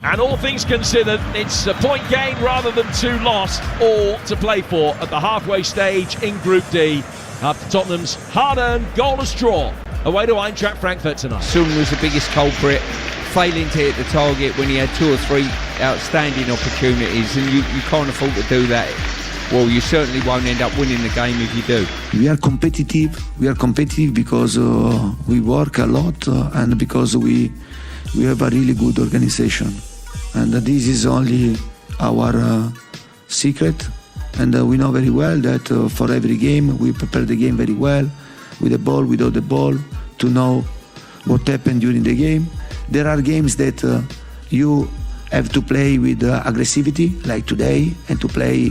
And all things considered, it's a point gain rather than two lost, all to play for at the halfway stage in Group D after Tottenham's hard-earned goalless draw away to Eintracht Frankfurt tonight. Son was the biggest culprit, failing to hit the target when he had two or three outstanding opportunities, and you can't afford to do that. Well, you certainly won't end up winning the game if you do. We are competitive. We are competitive because we work a lot and because we have a really good organization. And this is only our secret. And we know very well that for every game, we prepare the game very well, with the ball, without the ball, to know what happened during the game. There are games that you have to play with aggressivity, like today, and to play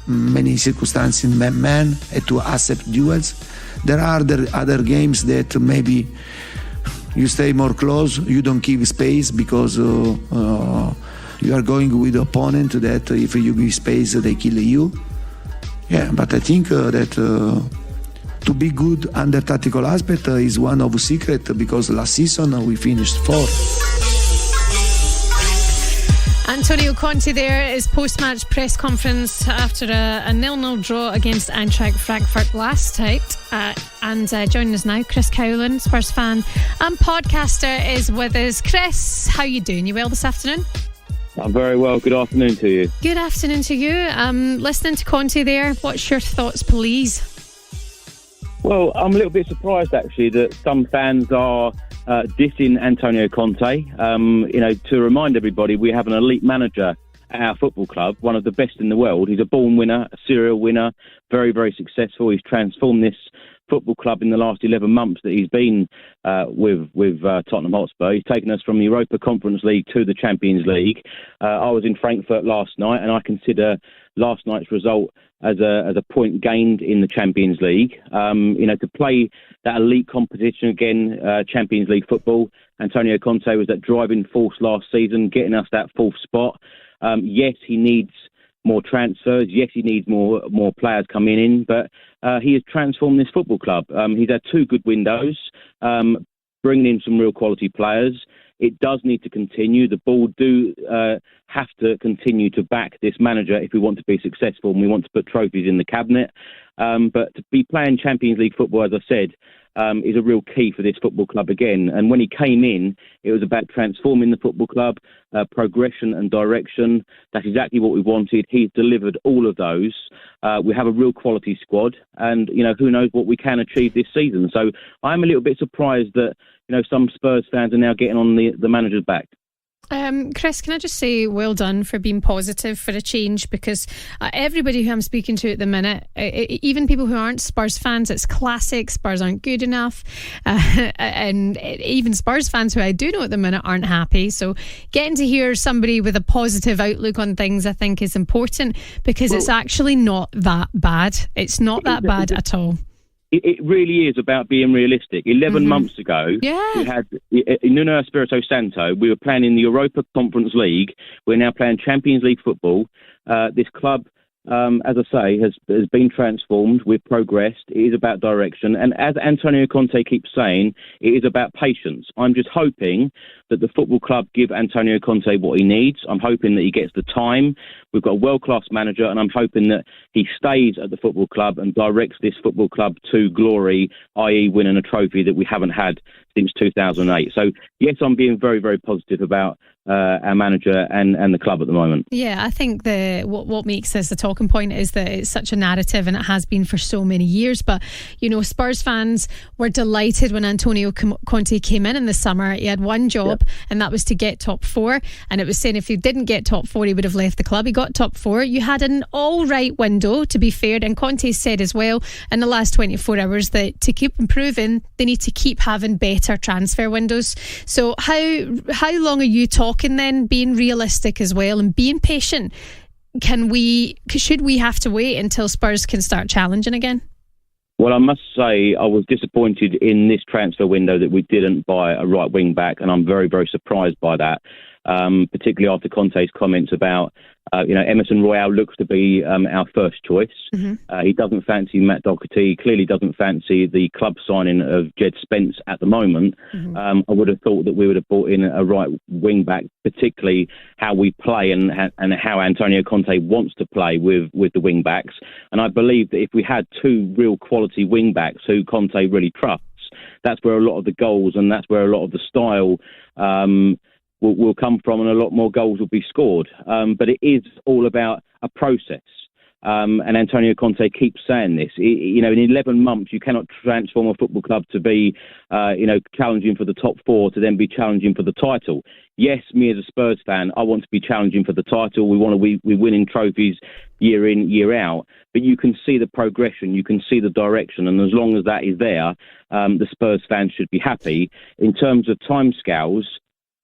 many circumstances man and to accept duels. There are other games that maybe you stay more close, you don't give space because you are going with the opponent that if you give space, they kill you. Yeah, but I think that to be good under tactical aspect is one of the secret, because last season we finished fourth. Antonio Conte there, his post-match press conference after a 0-0 draw against Eintracht Frankfurt last night. And joining us now, Chris Cowlin, Spurs fan and podcaster, is with us. Chris, how you doing? You well this afternoon? I'm very well. Good afternoon to you. Good afternoon to you. Listening to Conte there, what's your thoughts, please? Well, I'm a little bit surprised, actually, that some fans are dissing Antonio Conte. To remind everybody, we have an elite manager at our football club, one of the best in the world. He's a born winner, a serial winner, very, very successful. He's transformed this football club in the last 11 months that he's been with Tottenham Hotspur. He's taken us from the Europa Conference League to the Champions League. I was in Frankfurt last night, and I consider last night's result as a point gained in the Champions League. To play that elite competition again, Champions League football, Antonio Conte was that driving force last season, getting us that fourth spot. Yes, he needs more transfers. Yes, he needs more players coming in, but he has transformed this football club. He's had two good windows, bringing in some real quality players. It does need to continue. The board do have to continue to back this manager if we want to be successful and we want to put trophies in the cabinet. But to be playing Champions League football, as I said, is a real key for this football club again. And when he came in, it was about transforming the football club, progression and direction. That's exactly what we wanted. He's delivered all of those. We have a real quality squad, and who knows what we can achieve this season. So I'm a little bit surprised that some Spurs fans are now getting on the manager's back. Chris, can I just say well done for being positive for a change, because everybody who I'm speaking to at the minute, even people who aren't Spurs fans, it's classic, Spurs aren't good enough, and even Spurs fans who I do know at the minute aren't happy. So getting to hear somebody with a positive outlook on things, I think, is important, because it's actually not that bad. It's not that bad at all. It really is about being realistic. 11 months ago, we had Nuno Espirito Santo. We were playing in the Europa Conference League. We're now playing Champions League football. This club, as I say, has been transformed. We've progressed. It is about direction. And as Antonio Conte keeps saying, it is about patience. I'm just hoping that the football club give Antonio Conte what he needs. I'm hoping that he gets the time. We've got a world-class manager, and I'm hoping that he stays at the football club and directs this football club to glory, i.e. winning a trophy that we haven't had since 2008. So, yes, I'm being very, very positive about our manager and the club at the moment. Yeah, I think what makes this a talking point is that it's such a narrative, and it has been for so many years. But, Spurs fans were delighted when Antonio Conte came in the summer. He had one job, and that was to get top four. And it was saying if he didn't get top four, he would have left the club. He got top four. You had an all right window, to be fair. And Conte said as well in the last 24 hours that to keep improving, they need to keep having better transfer windows. So how long are you talking then, being realistic as well and being patient? Should we have to wait until Spurs can start challenging again? Well, I must say I was disappointed in this transfer window that we didn't buy a right wing back, and I'm very, very surprised by that. particularly after Conte's comments about, Emerson Royale looks to be our first choice. He doesn't fancy Matt Doherty, clearly doesn't fancy the club signing of Jed Spence at the moment. I would have thought that we would have brought in a right wing back, particularly how we play and how Antonio Conte wants to play with the wing backs. And I believe that if we had two real quality wing backs who Conte really trusts, that's where a lot of the goals and that's where a lot of the style will come from, and a lot more goals will be scored. But it is all about a process. And Antonio Conte keeps saying this. In 11 months, you cannot transform a football club to be, challenging for the top four to then be challenging for the title. Yes, me as a Spurs fan, I want to be challenging for the title. We want to be winning trophies year in, year out. But you can see the progression, you can see the direction, and as long as that is there, the Spurs fans should be happy. In terms of timescales,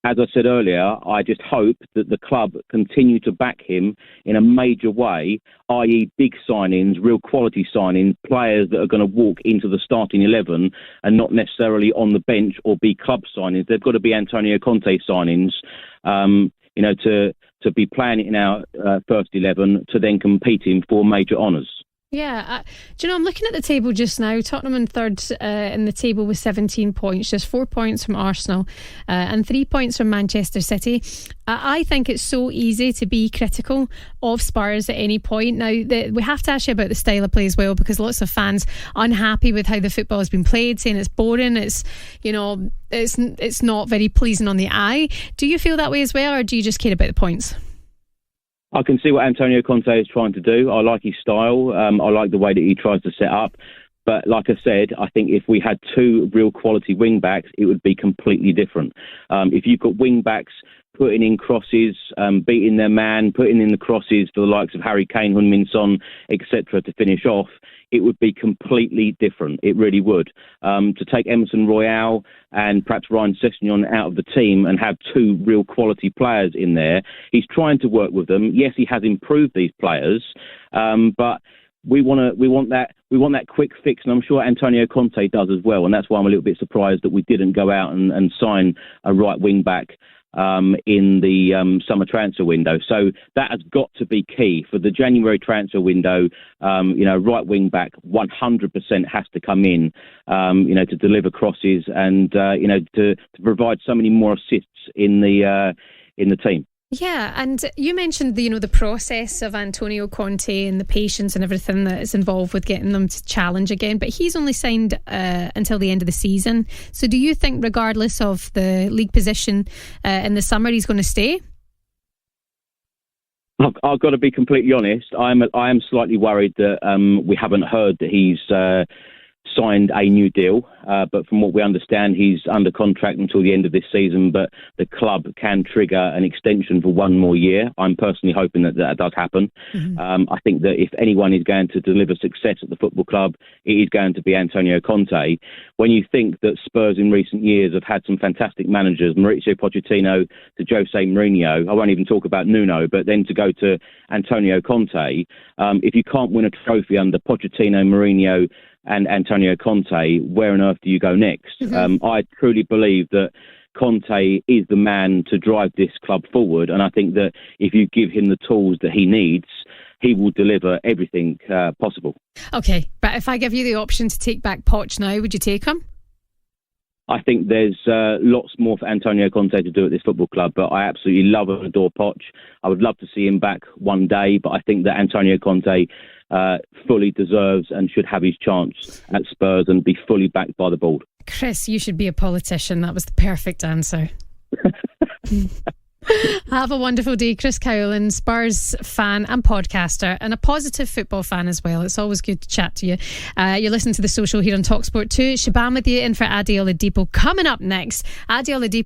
as I said earlier, I just hope that the club continue to back him in a major way, i.e. big signings, real quality signings, players that are going to walk into the starting 11 and not necessarily on the bench or be club signings. They've got to be Antonio Conte signings, to be playing in our first 11 to then competing for major honours. Yeah, I'm looking at the table just now. Tottenham in third in the table with 17 points, just 4 points from Arsenal and 3 points from Manchester City. I think it's so easy to be critical of Spurs at any point. Now, we have to ask you about the style of play as well, because lots of fans unhappy with how the football has been played, saying it's boring, it's not very pleasing on the eye. Do you feel that way as well, or do you just care about the points? I can see what Antonio Conte is trying to do. I like his style. I like the way that he tries to set up. But like I said, I think if we had two real quality wing backs, it would be completely different. If you've got wing backs putting in crosses, beating their man, putting in the crosses for the likes of Harry Kane, Heung-min Son, etc. to finish off, it would be completely different. It really would. To take Emerson Royale and perhaps Ryan Sessegnon out of the team and have two real quality players in there, he's trying to work with them. Yes, he has improved these players, but we want that quick fix, and I'm sure Antonio Conte does as well. And that's why I'm a little bit surprised that we didn't go out and sign a right wing back in the summer transfer window. So that has got to be key for the January transfer window. Right wing back 100% has to come in, to deliver crosses and to provide so many more assists in the team. Yeah, and you mentioned the process of Antonio Conte and the patience and everything that is involved with getting them to challenge again, but he's only signed until the end of the season. So do you think, regardless of the league position in the summer, he's going to stay? I've got to be completely honest. I am slightly worried that we haven't heard that he's signed a new deal, but from what we understand, he's under contract until the end of this season, but the club can trigger an extension for one more year. I'm personally hoping that does happen. I think that if anyone is going to deliver success at the football club, it is going to be Antonio Conte. When you think that Spurs in recent years have had some fantastic managers, Mauricio Pochettino to Jose Mourinho, I won't even talk about Nuno, but then to go to Antonio Conte, if you can't win a trophy under Pochettino, Mourinho and Antonio Conte, where on earth do you go next? I truly believe that Conte is the man to drive this club forward, and I think that if you give him the tools that he needs, he will deliver everything possible. Okay, but if I give you the option to take back Poch now, would you take him? I think there's lots more for Antonio Conte to do at this football club, but I absolutely love and adore Poch. I would love to see him back one day, but I think that Antonio Conte fully deserves and should have his chance at Spurs and be fully backed by the board. Chris, you should be a politician. That was the perfect answer. Have a wonderful day. Chris Cowlin, Spurs fan and podcaster, and a positive football fan as well. It's always good to chat to you. You're listening to The Social here on TalkSport2. Shaban with you in for Adi Oladipo. Coming up next, Adi Oladipo.